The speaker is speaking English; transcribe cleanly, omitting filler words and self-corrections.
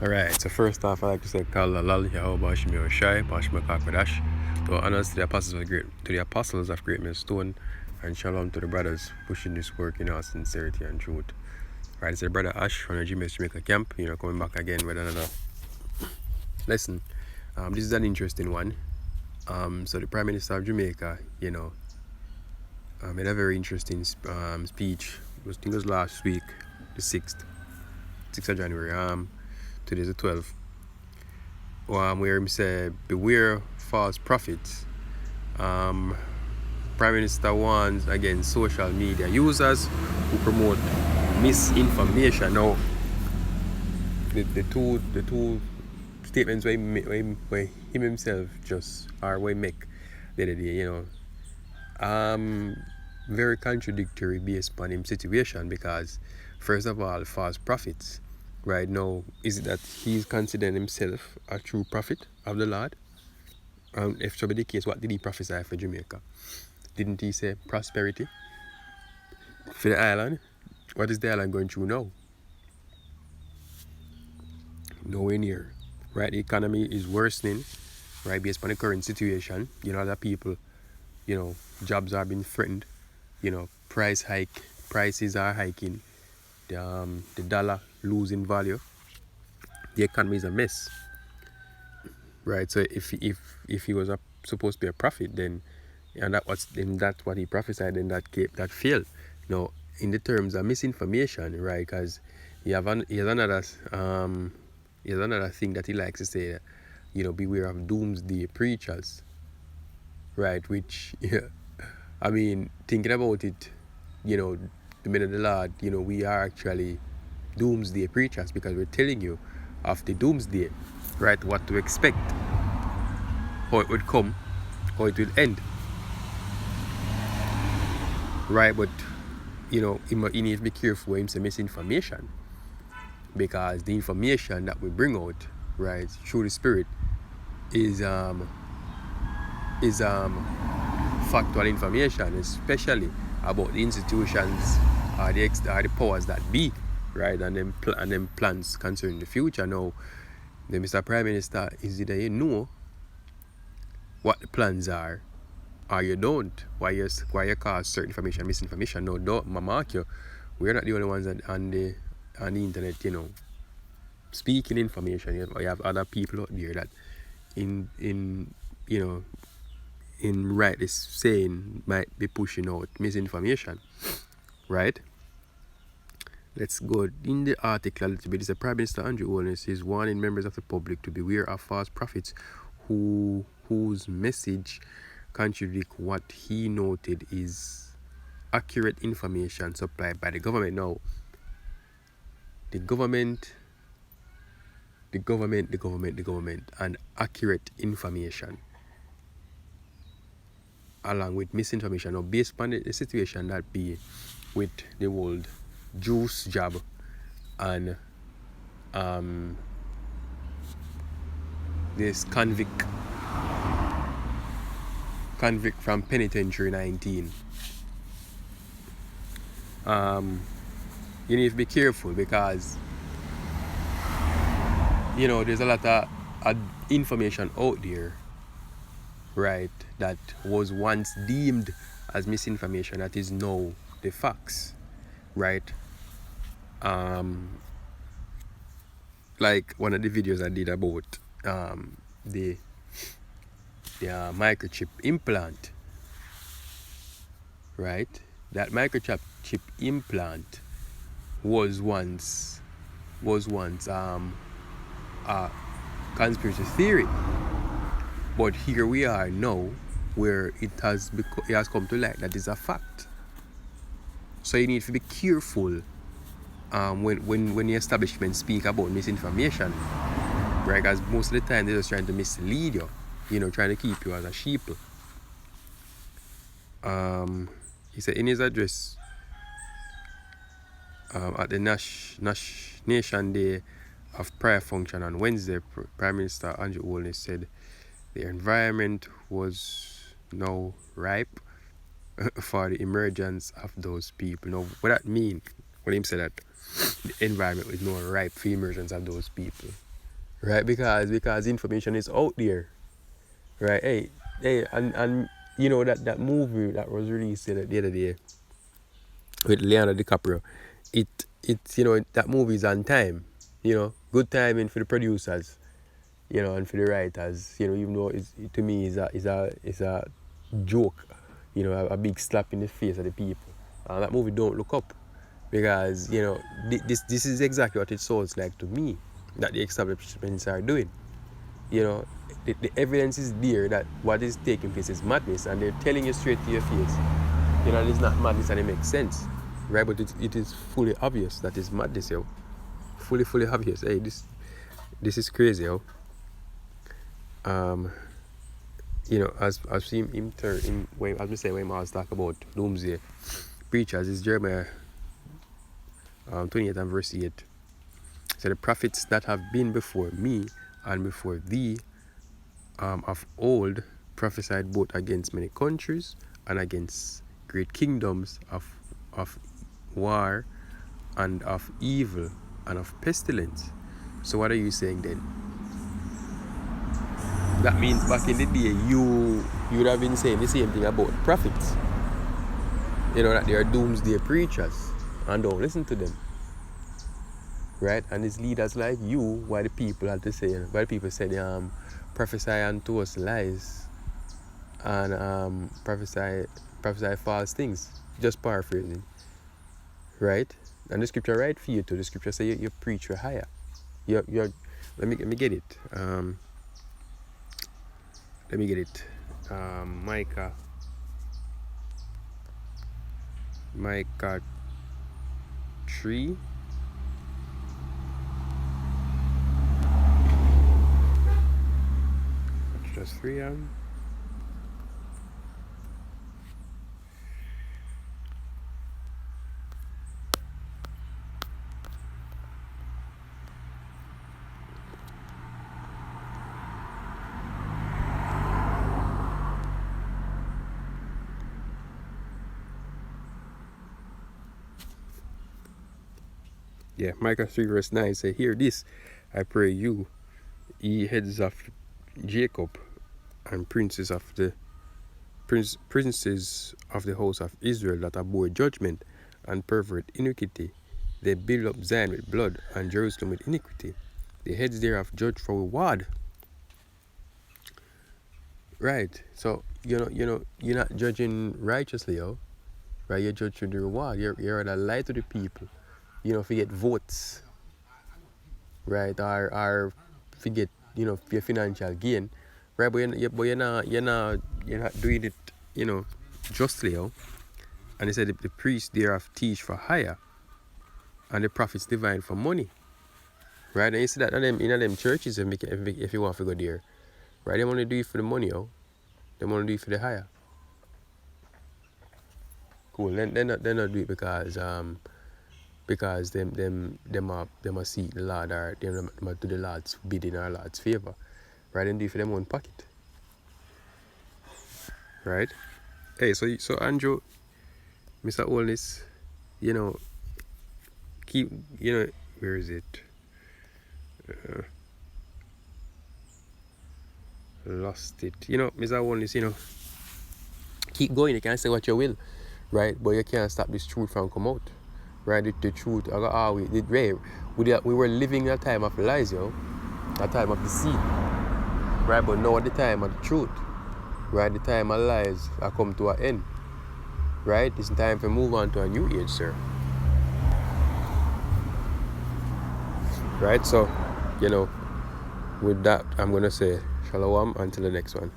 Alright, so first off, I'd like to say, Kal Lal, Yahweh Shemi Oshai, Bashma Kakwadash. To honors to the apostles of great millstone, and shalom to the brothers pushing this work in all sincerity and truth. Right, it's a brother Ash from the Jamaica camp, coming back again with another lesson. This is an interesting one. So the Prime Minister of Jamaica, made a very interesting speech. I think it was last week, the 6th of January. Today's the 12th. Where he said, beware false prophets. Prime Minister warns against social media users who promote misinformation. Now, the two statements where him himself just are where make the other day, very contradictory based upon him situation, because first of all, false prophets. Right now, is it that he's considering himself a true prophet of the Lord? If so be the case, what did he prophesy for Jamaica? Didn't he say prosperity for the island? What is the island going through now? Nowhere near. Right, the economy is worsening, right, based on the current situation. Other people, jobs are being threatened. Prices are hiking. The dollar losing value. The economy is a mess. Right, so if he was supposed to be a prophet, then that's what he prophesied, then that failed. In the terms of misinformation, right? Because he has another thing that he likes to say, beware of doomsday preachers, right? Which, I mean, thinking about it, the men of the Lord, we are actually doomsday preachers, because we're telling you of the doomsday, right? What to expect, how it would come, how it will end, right? But he needs to be careful when he says misinformation, because the information that we bring out, right, through the Spirit is factual information, especially about the institutions or the powers that be, right, and them plans concerning the future. Now, the Mr. Prime Minister, is either you know what the plans are, or you don't. Why you cause certain information misinformation? No, don't mark you. We're not the only ones on the internet, speaking information. You have other people out there that in right this saying might be pushing out misinformation, right? Let's go in the article a little bit. It's a Prime Minister Andrew Holness is warning members of the public to beware of false prophets whose message contradict what he noted is accurate information supplied by the government. Now, the government, and accurate information along with misinformation. Now, based on the situation that be with the world juice job and this convict from penitentiary 19, you need to be careful, because there's a lot of information out there, right, that was once deemed as misinformation that is now the facts, right? Like one of the videos I did about the microchip implant, right? That microchip implant was once a conspiracy theory, but here we are now, where it has come to light that is a fact. So you need to be careful when the establishment speak about misinformation, right? Because most of the time they're just trying to mislead you, trying to keep you as a sheep. He said in his address at the Nation Day of Prayer function on Wednesday, Prime Minister Andrew Holness said the environment was now ripe for the emergence of those people. Now, what that mean when he said that the environment was now ripe for the emergence of those people? right? Because information is out there, right? And you know that movie that was released the other day with Leonardo DiCaprio, it's that movie is on time, good timing for the producers, and for the writers, even though to me is a joke, a big slap in the face of the people. That movie Don't Look Up, because this is exactly what it sounds like to me that the establishments are doing. The evidence is there that what is taking place is madness, and they're telling you straight to your face, it's not madness and it makes sense, right? But it is fully obvious that it's madness, yo. Fully obvious. Hey, this is crazy, yo. As him turn in when as we say when I was talking about doomsday preachers is Jeremiah 28 and verse 8. So the prophets that have been before me and before thee of old prophesied both against many countries and against great kingdoms of war and of evil and of pestilence. So what are you saying then? That means back in the day you would have been saying the same thing about prophets. That they are doomsday preachers and don't listen to them. Right? And it's leaders like you, why the people have to say, why the people say prophesy unto us lies and prophesy false things. Just paraphrasing. Right? And the scripture right for you too. The scripture say you preach for higher. You're let me get it. Let me get it. Micah 3. Just 3 Yeah, Micah 3 verse 9 say, hear this, I pray you, ye heads of Jacob and princes of the house of Israel that abhor judgment and pervert iniquity. They build up Zion with blood and Jerusalem with iniquity. The heads thereof judge for reward. Right. So you're not judging righteously, right? You judge through the reward. You're a lie to the people. Forget votes, right? Or forget your financial gain, right? But you're not doing it, justly, And they said the priests thereof teach for hire, and the prophets divine for money, right? And you see that in them churches, if you want to go there, right? They want to do it for the money, They want to do it for the hire. Cool. They not do it because them are seek the Lord, or them are do the Lord's bidding or Lord's favor, right? Them do it for them own pocket, right? Hey, so Andrew, Mr. Olness, keep, where is it? Lost it. Mr. Olness, keep going. You can say what you will, right? But you can't stop this truth from come out, right? The truth. We were living a time of lies, a time of deceit, right? But now the time of the truth, right? The time of lies are come to an end, right? It's time to move on to a new age, sir. Right? So, with that, I'm gonna say shalom until the next one.